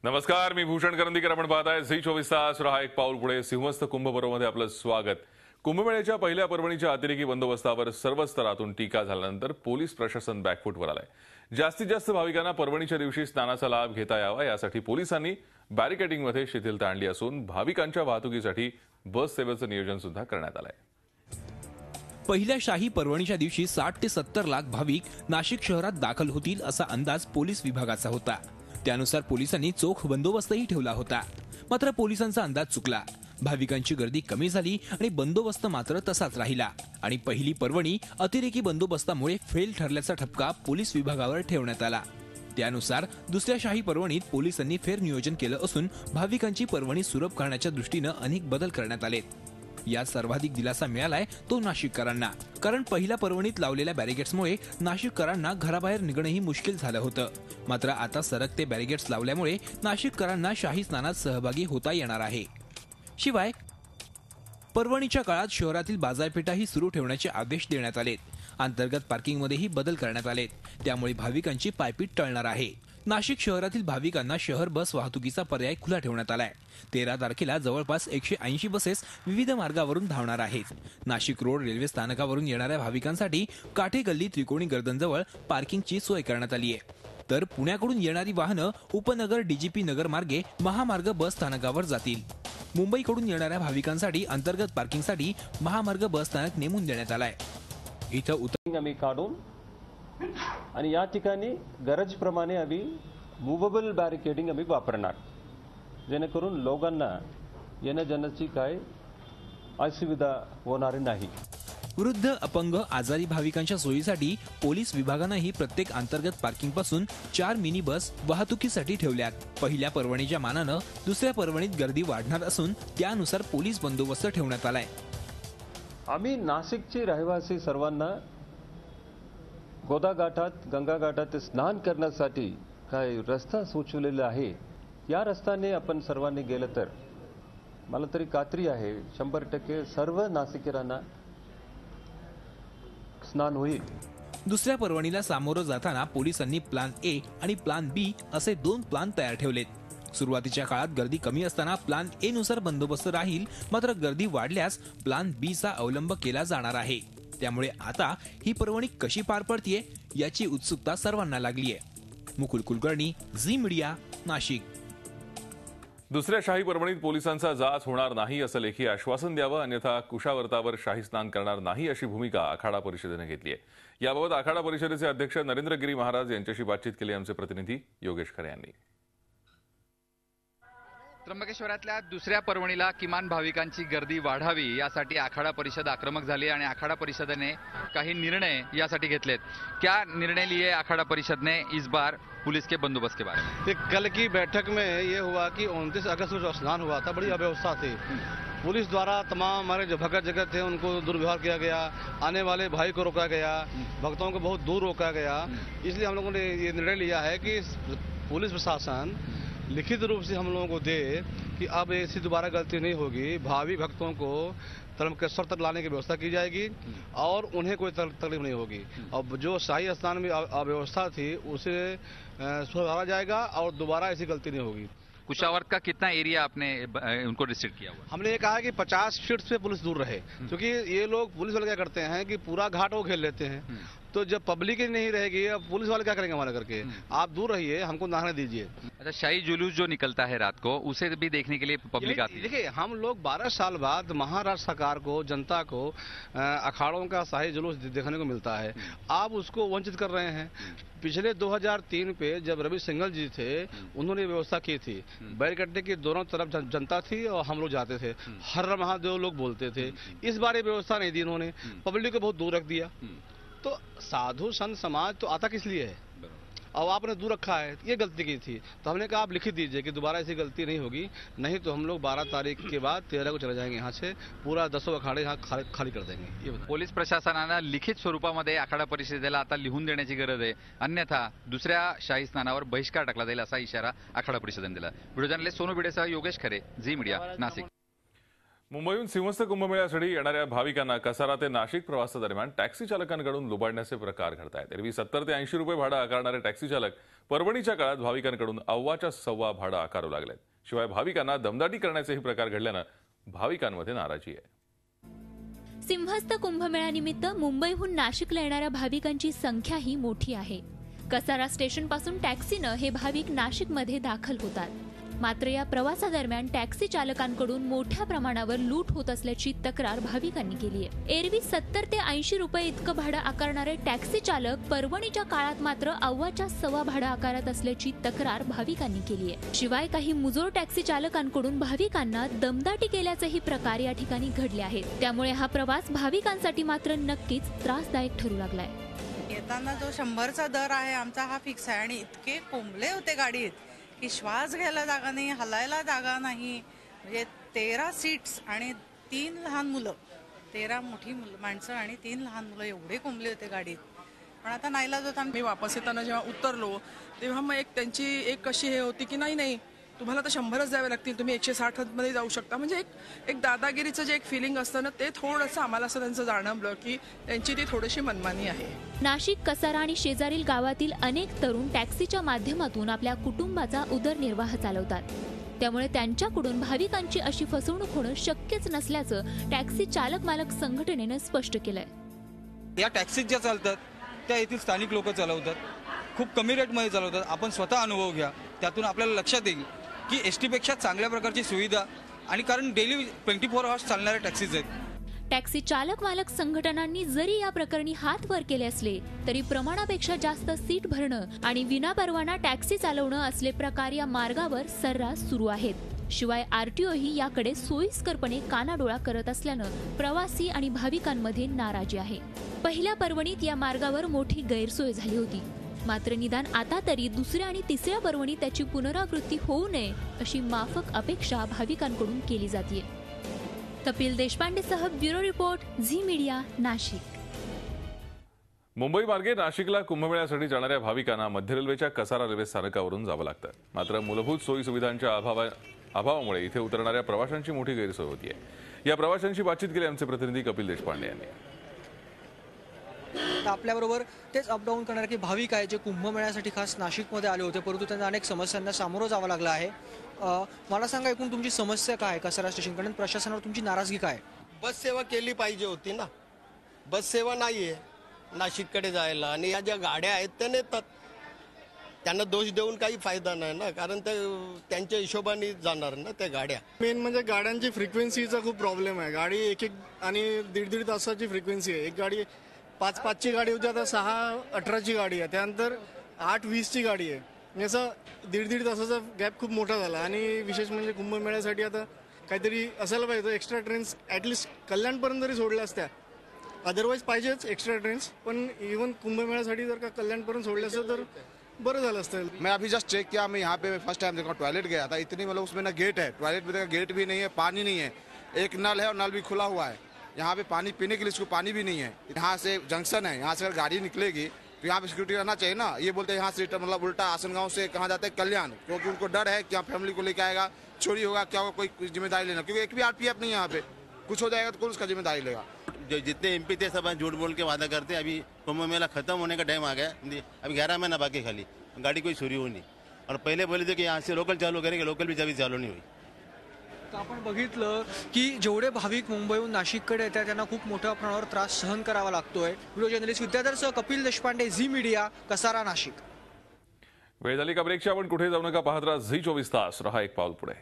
नमस्कार, मी भूषण करंदीकर. आपण पाहताय झी 24 तास. रहा एक पाऊल पुढे. सिंहस्थ कुंभ पर्वामध्ये आपलं स्वागत. कुंभमेळ्याच्या पहिल्या पर्वणीच्या अतिरेकी बंदोबस्तावर सर्व स्तरातून टीका झाल्यानंतर पोलीस प्रशासन बॅकफूटवर आलंय. जास्तीत जास्त भाविकांना पर्वणीच्या दिवशी स्नानाचा लाभ घेता यावा यासाठी पोलिसांनी बॅरिकेडिंगमध्ये शिथिलता आणली असून भाविकांच्या वाहतुकीसाठी बस सेवेचं नियोजन सुद्धा करण्यात आलंय. पहिल्या शाही पर्वणीच्या दिवशी 60 ते 70 लाख भाविक नाशिक शहरात दाखल होतील असा अंदाज पोलीस विभागाचा होता. त्यानुसार पोलिसांनी चोख बंदोबस्तही ठेवला होता. मात्र पोलिसांचा अंदाज चुकला. भाविकांची गर्दी कमी झाली आणि बंदोबस्त मात्र तसाच राहिला आणि पहिली पर्वणी अतिरेकी बंदोबस्तामुळे फेल ठरल्याचा ठपका पोलीस विभागावर ठेवण्यात आला. त्यानुसार दुसऱ्या शाही पर्वणीत पोलिसांनी फेरनियोजन केलं असून भाविकांची पर्वणी सुलभ करण्याच्या दृष्टीनं अनेक बदल करण्यात आलेत. यात सर्वाधिक दिलासा मिळालाय तो नाशिककरांना, कारण पहिल्या पर्वणीत लावलेल्या बॅरिकेड्समुळे नाशिककरांना घराबाहेर निघणंही मुश्किल झालं होतं. मात्र आता सरकते बॅरिकेड्स लावल्यामुळे नाशिककरांना शाही स्नानात सहभागी होता येणार आहे. शिवाय पर्वणीच्या काळात शहरातील बाजारपेठाही सुरू ठेवण्याचे आदेश देण्यात आलेत. अंतर्गत पार्किंगमध्येही बदल करण्यात आलेत. त्यामुळे भाविकांची पायपीट टळणार आहे. नाशिक शहरातील भाविकांना शहर बस वाहतुकीचा पर्याय खुला ठेवण्यात आलाय. 13 तारखेला जवळपास 180 बसेस विविध मार्गावरून धावणार आहेत. नाशिक रोड रेल्वे स्थानकावरून येणाऱ्या भाविकांसाठी काठे गल्ली त्रिकोणी गर्दनजवळ पार्किंगची सोय करण्यात आली आहे. तर पुण्याकडून येणारी वाहनं उपनगर डीजीपी नगर मार्गे महामार्ग बस स्थानकावर जातील. मुंबईकडून येणाऱ्या भाविकांसाठी अंतर्गत पार्किंगसाठी महामार्ग बस स्थानक नेमून देण्यात आलाय. इथं आम्ही काढून आणि या ठिकाणी गरजप्रमाणे आम्ही मूव्हेबल बॅरिकेडिंग आम्ही वापरणार, जेणेकरून लोकांना येण्या जाण्याची काय असुविधा होणार नाही. वृद्ध, अपंग, आजारी भाविकांच्या सोयीसाठी पोलीस विभागानंही प्रत्येक अंतर्गत पार्किंग पासून 4 मिनी बस वाहतुकीसाठी ठेवल्यात. पहिल्या पर्वणीच्या मानानं दुसऱ्या पर्वणीत गर्दी वाढणार असून त्यानुसार पोलीस बंदोबस्त ठेवण्यात आलाय. आम्ही नाशिकचे रहिवासी सर्वांना गोदाघाटात, गंगाघाटात स्नान करण्यासाठी काय रस्ता सुचवलेला आहे. या रस्त्याने आपण सर्वांनी गेलं तर मला तरी खात्री आहे 100% सर्व नाशिकरांना स्नान होईल. दुसऱ्या पर्वणीला सामोरं जाताना पोलिसांनी प्लान ए आणि प्लान बी असे 2 प्लान तयार ठेवलेत. सुरुवातीच्या काळात गर्दी कमी असताना प्लान ए नुसार बंदोबस्त राहील, मात्र गर्दी वाढल्यास प्लान बी चा अवलंब केला जाणार आहे. त्यामुळे आता ही पर्वणी कशी पार पडतीये याची उत्सुकता सर्वांना लागलीय. मुकुल कुलकर्णी, झी मीडिया, नाशिक. दुसऱ्या शाही पर्वणीत पोलिसांचा जाच होणार नाही असं लेखी आश्वासन द्यावं, अन्यथा कुशावर्तावर शाही स्नान करणार नाही अशी भूमिका आखाडा परिषदेने घेतली आहे. याबाबत आखाडा परिषदेचे अध्यक्ष नरेंद्र गिरी महाराज यांच्याशी बातचीत केली आमचे प्रतिनिधी योगेश खरे यांनी. त्र्यंबकेश्वरातल्या दुसऱ्या पर्वणीला किमान भाविकांची गर्दी वाढावी यासाठी आखाडा परिषद आक्रमक झाली आणि आखाडा परिषदेने काही निर्णय यासाठी घेतलेत. क्या निर्णय लिए आखाडा परिषद ने इस बार पुलिस के बंदोबस्त के बारे में? कल की बैठक में ये हुआ कि 29 अगस्त को जो स्नान हुआ था बड़ी अव्यवस्था थी. पुलिस द्वारा तमाम हमारे जो भगत जगत थे उनको दुर्व्यवहार किया गया, आने वाले भाई को रोका गया, भक्तों को बहुत दूर रोका गया. इसलिए हम लोगों ने ये निर्णय लिया है कि पुलिस प्रशासन लिखित रूप से हम लोगों को दे कि अब ऐसी दोबारा गलती नहीं होगी. भावी भक्तों को त्र्यंबकेश्वर तक लाने की व्यवस्था की जाएगी और उन्हें कोई तकलीफ नहीं होगी. अब जो शाही स्नान में अव्यवस्था थी उसे सुधारा जाएगा और दोबारा ऐसी गलती नहीं होगी. कुशावर्त का कितना एरिया आपने उनको रिस्ट्रिक्ट किया हुआ? हमने ये कहा कि 50 फीट से पुलिस दूर रहे, क्योंकि ये लोग पुलिस वाले क्या करते हैं कि पूरा घाट वो घेर लेते हैं. तो जब पब्लिक ही नहीं रहेगी अब पुलिस वाले क्या करेंगे हमारा करके. आप दूर रहिए, हमको नहाने दीजिए. अच्छा, शाही जुलूस जो निकलता है रात को उसे भी देखने के लिए पब्लिक आती है. देखिए, हम लोग 12 साल बाद महाराष्ट्र सरकार को, जनता को अखाड़ों का शाही जुलूस देखने को मिलता है. आप उसको वंचित कर रहे हैं. पिछले 2003 पे जब रवि सिंघल जी थे उन्होंने व्यवस्था की थी. बैरिकेड की दोनों तरफ जनता थी और हम लोग जाते थे, हर महादेव लोग बोलते थे. इस बार ये व्यवस्था नहीं दी इन्होंने, पब्लिक को बहुत दूर रख दिया. तो साधु संत समाज तो आता किस लिए है? अब आपने दूर रखा है, ये गलती की थी. तो हमने कहा आप लिखित दीजिए कि दोबारा ऐसी गलती नहीं होगी, नहीं तो हम लोग 12 तारीख के बाद 13 को चले जाएंगे यहाँ से. पूरा 10 अखाड़े यहाँ खाली कर देंगे. ये पोलीस प्रशासनानं लिखित स्वरूपामध्ये आखाडा परिषदेला आता लिहून देण्याची गरज आहे, अन्यथा दुसऱ्या शाही स्नानावर बहिष्कार टाकला जाईल असा इशारा आखाडा परिषदेने दिला. व्हिडिओ जर्नलिस्ट सोनू भिडेसह योगेश खरे, झी मीडिया, नाशिक. मुंबईहून सिंहस्थ कुंभमेळ्यासाठी येणाऱ्या भाविकांना कसारा ते नाशिक प्रवासादरम्यान टॅक्सी चालकांकडून लुबाडण्याचे प्रकार घडत आहेत. एरवी 70 ते 80 रुपये भाडं आकारणारे टॅक्सी चालक परभणीच्या काळात भाविकांकडून अव्वाच्या सव्वा भाडं आकारू लागलेत. शिवाय भाविकांना दमदाटी करण्याचेही प्रकार घडल्यानं भाविकांमध्ये नाराजी आहे. सिंहस्थ कुंभमेळ्यानिमित्त मुंबईहून नाशिकला येणाऱ्या भाविकांची संख्याही मोठी आहे. कसारा स्टेशनपासून टॅक्सीनं हे भाविक नाशिकमध्ये दाखल होतात. मात्र या प्रवासादरम्यान टॅक्सी चालकांकडून मोठ्या प्रमाणावर लूट होत असल्याची तक्रार भाविकांनी केली आहे. एरवी 70 ते 80 रुपये इतकं भाडं आकारणारे टॅक्सी चालक परभणीच्या काळात मात्र अव्वाच्या सव्वा भाडं आकारत असल्याची तक्रार भाविकांनी केली आहे. शिवाय काही मुजोर टॅक्सी चालकांकडून भाविकांना दमदाटी केल्याचेही प्रकार या ठिकाणी घडले आहेत. त्यामुळे हा प्रवास भाविकांसाठी मात्र नक्कीच त्रासदायक ठरू लागलाय. येताना जो 100चा दर आहे आमचा हा फिक्स आहे आणि इतके कोंबले होते गाडीत की श्वास घ्यायला जागा नाही, हलायला जागा नाही. म्हणजे 13 सीट्स आणि 3 लहान मुलं, 13 मोठी माणसं आणि 3 लहान मुलं एवढे कोंबले होते गाडीत. पण आता नाईलाज होता. मी वापस येताना जेव्हा उतरलो तेव्हा मग त्यांची एक कशी हे होती की नाही तुम्हाला तर 100च द्यावे लागतील, तुम्ही 160 मध्ये जाऊ शकता. म्हणजे एक दादागिरीचं जे एक फिलिंग असतं ना, ते थोडंसं आम्हाला असं त्यांचं जाणवलं की त्यांची ती थोडीशी मनमानी आहे. नाशिक, कसारा आणि शेजारील गावातील अनेक तरुण टॅक्सीच्या माध्यमातून आपल्या कुटुंबाचा उदरनिर्वाह चालवतात. त्यामुळे त्यांच्याकडून भाविकांची अशी फसवणूक होणं शक्यच नसल्याचं टॅक्सी चालक मालक संघटनेनं स्पष्ट केलंय. या टॅक्सीत ज्या चालतात त्या येथील स्थानिक लोक चालवतात, खूप कमी रेटमध्ये चालवतात. आपण स्वतः अनुभव घ्या, त्यातून आपल्याला लक्षात येईल की एसटी पेक्षा चांगल्या प्रकारची सुविधा आणि कारण डेली 24 आवर्स चालणाऱ्या टॅक्सीज आहेत. टॅक्सी चालक मालक संघटनांनी जरी या प्रकरणी हात वर केले असले तरी प्रमाणापेक्षा जास्त सीट भरणं आणि विनापरवाना टॅक्सी चालवणं असले प्रकार या मार्गावर सर्रास सुरू आहेत. शिवाय आरटीओ ही याकडे सोयीस्करपणे कानाडोळा करत असल्यानं प्रवासी आणि भाविकांमध्ये नाराजी आहे. पहिल्या पर्वणीत या मार्गावर मोठी गैरसोय झाली होती. मात्र निदान आता तरी दुसऱ्या आणि तिसऱ्या पर्वणीत त्याची पुनरावृत्ती होऊ नये अशी माफक अपेक्षा भाविकांकडून केली जाते. कपिल देशपांडेसह bureau report, Zee media, Nashik. Mumbai मार्गे नाशिकला कुंभमेळ्यासाठी जाणाऱ्या भाविकांना मध्य रेल्वेच्या कसारा रेल्वे स्थानकावरून जावं लागतं. मात्र मूलभूत सोयी सुविधांच्या अभावामुळे इथे उतरणाऱ्या प्रवाशांची मोठी गैरसोय होतीये. या प्रवाशांशी बातचीत केली आमचे प्रतिनिधी कपिल देशपांडे यांनी. आपल्याबरोबर तेच अपडाऊन करणारे की भाविक आहे जे कुंभमेळ्यासाठी खास नाशिकमध्ये आले होते, परंतु त्यांना अनेक समस्यांना सामोरं जावं लागलं आहे. मला सांगा, एकूण तुमची समस्या काय? कसारा स्टेशनकडून प्रशासनावर तुमची नाराजगी काय? बस सेवा केली पाहिजे होती ना. बस सेवा नाहीये नाशिककडे जायला आणि या ज्या गाड्या आहेत त्या नेतात. त्यांना दोष देऊन काही फायदा नाही ना, कारण ते त्यांच्या हिशोबाने जाणार ना त्या गाड्या. मेन म्हणजे गाड्यांची फ्रिक्वेन्सीचा खूप प्रॉब्लेम आहे. गाडी एक आणि दीड तासाची फ्रिक्वेन्सी आहे. एक गाडी 5:05ची गाडी होती, आता 6:18ची गाडी आहे, त्यानंतर 8:20ची गाडी आहे. म्हणजे असं दीड तासाचा गॅप खूप मोठा झाला. आणि विशेष म्हणजे कुंभमेळ्यासाठी आता काहीतरी असायला पाहिजे, एक्स्ट्रा ट्रेन्स ॲटलिस्ट कल्याणपर्यंत तरी सोडल्या असत्या. अदरवाईज पाहिजेच एक्स्ट्रा ट्रेन्स, पण इवन कुंभमेळ्यासाठी जर का कल्याणपर्यंत सोडलं असतं तर बरं झालं असतं. मैं अभी जस्ट चेक किया, मैं यहाँ पे फर्स्ट टाइम देखा, टॉयलेट गया था, इतनी मतलब उसमें ना गेट है, टॉयलेट में देखा गेट भी नहीं है, पानी नहीं है, एक नल है और नल भी खुला हुआ है. यहाँ पे पानी पीने के लिए इसको पानी भी नहीं है. यहाँ से जंक्शन है, यहाँ से अगर गाड़ी निकलेगी तो यहाँ पे सिक्योरिटी रहना चाहिए ना. ये बोलते हैं यहाँ से मतलब उल्टा आसनगांव से कहाँ जाते हैं कल्याण, क्योंकि उनको डर है कि यहाँ फैमिली को लेकर आएगा, चोरी होगा, क्या होगा, कोई जिम्मेदारी लेना, क्योंकि एक भी आरपीएफ नहीं है यहाँ पे. कुछ हो जाएगा तो कौन उसका जिम्मेदारी लेगा? जो जितने एमपी थे सब झूठ बोल के वादा करते हैं. अभी कुंभ मेला खत्म होने का टाइम आ गया, अभी 11 महीना बाकी, खाली गाड़ी कोई चोरी हुई नहीं. और पहले बोले थे कि यहाँ से लोकल चालू करेंगे, लोकल भी चाबी चालू नहीं हुई. तर आपण बघितलं की जेवढे भाविक मुंबईहून नाशिककडे येतात त्यांना खूप मोठ्या प्रमाणावर त्रास सहन करावा लागतोय. व्हिडिओ जर्नलिस्ट विद्याधरसह कपिल देशपांडे, झी मीडिया, कसारा, नाशिक. वेळ झाली का ब्रेकची. आपण कुठे जाऊ नका, पाहत राहा झी 24 तास. रहा एक पाऊल पुढे.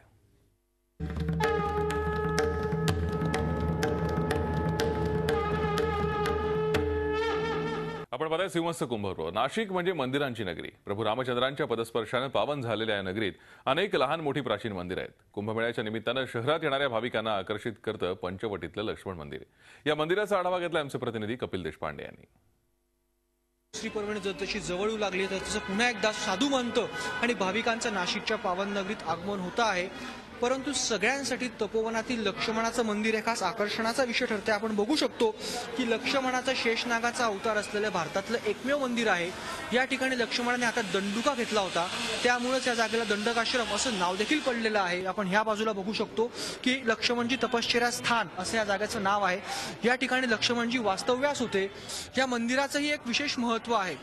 आपण पाहताय सिंहस्थ कुंभपर्व. नाशिक म्हणजे मंदिरांची नगरी. प्रभू रामचंद्रांच्या पदस्पर्शाने पावन झालेल्या या नगरीत अनेक लहान मोठी प्राचीन मंदिर आहेत. कुंभमेळ्याच्या निमित्तानं शहरात येणाऱ्या भाविकांना आकर्षित करतं पंचवटीतलं लक्ष्मण मंदिर. या मंदिराचा आढावा घेतला आमचे प्रतिनिधी कपिल देशपांडे यांनी. श्री पर्वणी जशी जवळ येऊ लागली तसं पुन्हा एकदा साधू महंत आणि भाविकांचं नाशिकच्या पावन नगरीत आगमन होतं आहे. परंतु सगळ्यांसाठी तपोवनातील लक्ष्मणाचं मंदिर हे खास आकर्षणाचा विषय ठरते. आपण बघू शकतो की लक्ष्मणाचा शेषनागाचा अवतार असलेलं भारतातलं एकमेव मंदिर आहे. या ठिकाणी लक्ष्मणाने हातात दंडुका घेतला होता, त्यामुळेच या जागेला दंडकाश्रम असं नाव देखील पडलेलं आहे. आपण ह्या बाजूला बघू शकतो की लक्ष्मणजी तपश्चर्या स्थान असं या जागेचं नाव आहे. या ठिकाणी लक्ष्मणजी वास्तव्यास होते. या मंदिराचंही एक विशेष महत्व आहे.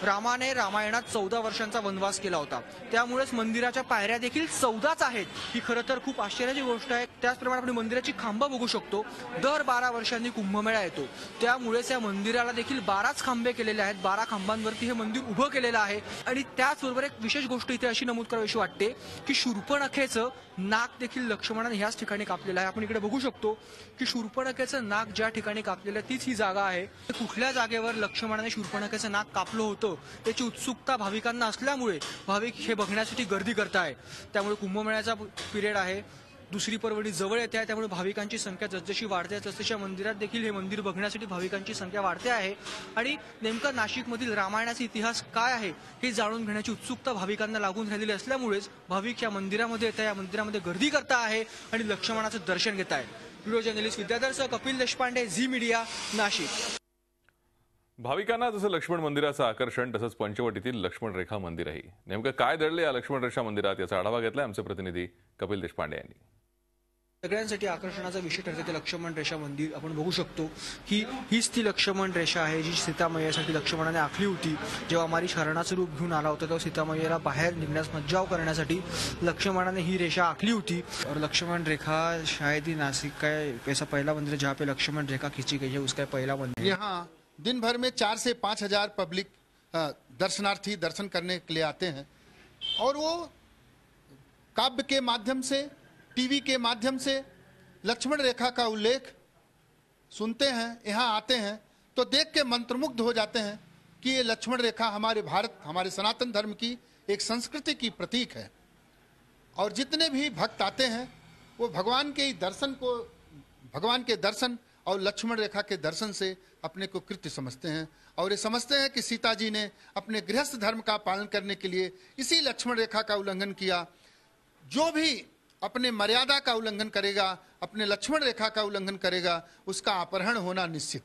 रामाने रामायणात 14 वर्षांचा वनवास केला होता, त्यामुळेच मंदिराच्या पायऱ्या देखील 14च आहेत. ही खरं तर खूप आश्चर्याची गोष्ट आहे. त्याचप्रमाणे आपण मंदिराची खांबं बघू शकतो. दर 12 वर्षांनी कुंभमेळा येतो, त्यामुळेच या मंदिराला देखील 12च खांबे केलेले आहेत. 12 खांबांवरती हे मंदिर उभं केलेलं आहे. आणि त्याचबरोबर एक विशेष गोष्ट इथे अशी नमूद करावीशी वाटते की शूर्पणखेचं नाक देखील लक्ष्मणाने ह्याच ठिकाणी कापलेलं आहे. आपण इकडे बघू शकतो की शूर्पणखेचं नाक ज्या ठिकाणी कापलेलं तीच ही जागा आहे. कुठल्या जागेवर लक्ष्मणाने शूर्पणखेचं नाक कापलं होतं याची उत्सुकता भाविकांना असल्यामुळे भाविक हे बघण्यासाठी गर्दी करताय. त्यामुळे कुंभमेळ्याचा पिरियड आहे, दुसरी पर्वणी जवळ येते आहे, त्यामुळे भाविकांची संख्या जसजशी वाढते तसतशा मंदिरात देखील हे मंदिर बघण्यासाठी भाविकांची संख्या वाढते आहे. आणि नेमकं नाशिकमधील रामायणाचा इतिहास काय आहे हे जाणून घेण्याची उत्सुकता भाविकांना लागून राहिलेली असल्यामुळेच भाविक या मंदिरामध्ये येत आहे, या मंदिरामध्ये गर्दी करता आहे आणि लक्ष्मणाचं दर्शन घेत आहे. Video journalist Vidyadhar Kapil Deshpande, Zee media, Nashik. भाविकांना जसं लक्ष्मण मंदिराचं आकर्षण तसंच पंचवटीतील लक्ष्मण रेखा मंदिरही. नेमकं काय दडले या लक्ष्मण रेखा मंदिरात याचा आढावा घेतलाय आमचे प्रतिनिधी कपिल देशपांडे यांनी. सगळ्यांसाठी आकर्षणाचा विषय ठरते ते लक्ष्मण रेषा मंदिर. आपण बघू शकतो की हीच ती लक्ष्मण रेषा आहे जी सीतामय्यासाठी लक्ष्मणाने आखली होती. जेव्हा मारीच हरणाचं रूप घेऊन आला होता तेव्हा सीतामय्याला बाहेर निघण्यास मज्जाव करण्यासाठी लक्ष्मणाने ही रेषा आखली होती. और लक्ष्मण रेखा शायद ही नासिक का ऐसा पहला मंदिर है जहाँ पे लक्ष्मण रेखा खींची गई है, उसका पहला मंदिर. यहाँ दिन भर में 4 से 5 हजार पब्लिक दर्शनार्थी दर्शन करने के लिए आते हैं और वो काव्य के माध्यम से, टीवी के माध्यम से लक्ष्मण रेखा का उल्लेख सुनते हैं, यहाँ आते हैं तो देख के मंत्रमुग्ध हो जाते हैं कि ये लक्ष्मण रेखा हमारे भारत, हमारे सनातन धर्म की एक संस्कृति की प्रतीक है. और जितने भी भक्त आते हैं वो भगवान के दर्शन और लक्ष्मण रेखा के दर्शन से अपने को कृत्य समझते हैं और ये समझते हैं कि सीता जी ने अपने गृहस्थ धर्म का पालन करने के लिए इसी लक्ष्मण रेखा का उल्लंघन किया. जो भी अपने मर्यादा का उल्लंघन करेगा, अपने लक्ष्मण रेखा का उल्लंघन करेगा, उसका अपहरण होना निश्चित.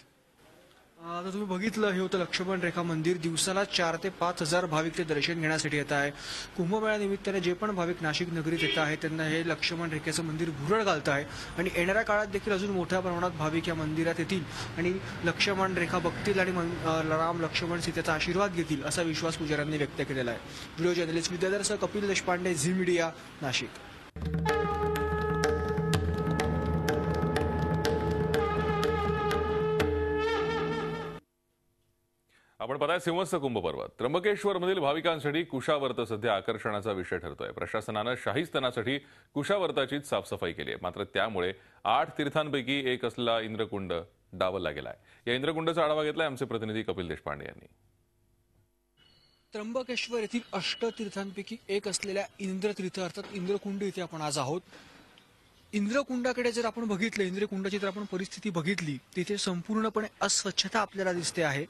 आता तुम्ही बघितलं, हे होतं लक्ष्मण रेखा मंदिर. दिवसाला 4 ते 5 हजार भाविक ते दर्शन घेण्यासाठी येत आहे. कुंभमेळ्या निमित्ताने जे पण भाविक नाशिक नगरीत येत आहेत त्यांना हे लक्ष्मण रेखेचं मंदिर भुरळ घालत आहे. आणि येणाऱ्या काळात देखील अजून मोठ्या प्रमाणात भाविक या मंदिरात येतील आणि लक्ष्मण रेखा बघतील आणि राम लक्ष्मण सीतेचा आशीर्वाद घेतील असा विश्वास पुजाऱ्यांनी व्यक्त केलेला आहे. Video journalist Vidyadhar Kapil Deshpande, Zee media, Nashik. आपण पाहताय सिंहस्थ कुंभ पर्व. त्र्यंबकेश्वरमधील भाविकांसाठी कुशावर्त सध्या आकर्षणाचा विषय ठरतोय. प्रशासनानं शाही स्नानासाठी कुशावर्ताची साफसफाई केली आहे. मात्र त्यामुळे 8 तीर्थांपैकी एक असलेला इंद्रकुंड डावलला गेलाय. या इंद्रकुंडाचा आढावा घेतलाय आमचे प्रतिनिधी कपिल देशपांडे यांनी. त्र्यंबकेश्वर येथील अष्टतीर्थांपैकी एक असलेल्या इंद्रतीर्थ अर्थात इंद्रकुंड इथे आपण आज आहोत. इंद्रकुंडाकडे जर आपण बघितलं, इंद्रकुंडाची जर आपण परिस्थिती बघितली, तिथे संपूर्णपणे अस्वच्छता आपल्याला दिसते आहे.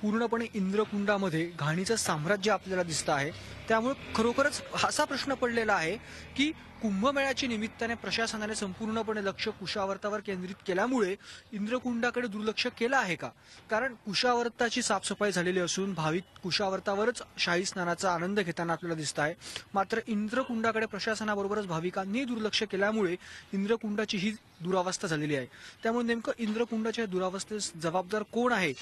पूर्णपणे इंद्रकुंडामध्ये घाणीचं साम्राज्य आपल्याला दिसतं आहे. त्यामुळे खरोखरच असा प्रश्न पडलेला आहे की कुंभमेळ्याच्या निमित्ताने प्रशासनाने संपूर्णपणे लक्ष कुशावर्तावर केंद्रित केल्यामुळे इंद्रकुंडाकडे दुर्लक्ष केलं आहे का? कारण कुशावर्ताची साफसफाई झालेली असून भाविक कुशावर्तावरच शाही स्नानाचा आनंद घेताना आपल्याला दिसत आहे. मात्र इंद्रकुंडाकडे प्रशासनाबरोबरच भाविकांनी दुर्लक्ष केल्यामुळे इंद्रकुंडाची ही दुरावस्था झालेली आहे. त्यामुळे नेमकं इंद्रकुंडाच्या दुरावस्थेस जबाबदार कोण आहे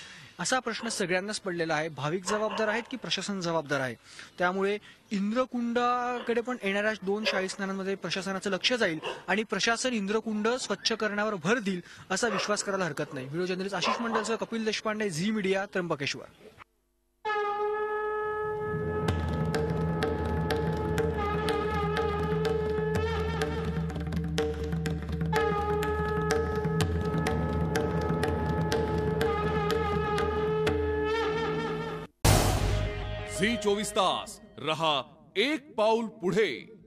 असा प्रश्न सगळ्यांनाच पडलेला आहे. भाविक जबाबदार आहेत की प्रशासन जबाबदार आहे? त्यामुळे इंद्रकुंडाकडे पण येणाऱ्या 2 शाही स्नानांमध्ये प्रशासनाचं लक्ष जाईल आणि प्रशासन इंद्रकुंड स्वच्छ करण्यावर भर देईल असा विश्वास करायला हरकत नाही. व्हिडिओ जर्नलिस्ट आशिष मंडलसह कपिल देशपांडे, झी मीडिया, त्र्यंबकेश्वर. झी 24 तास रहा एक पाऊल पुढे.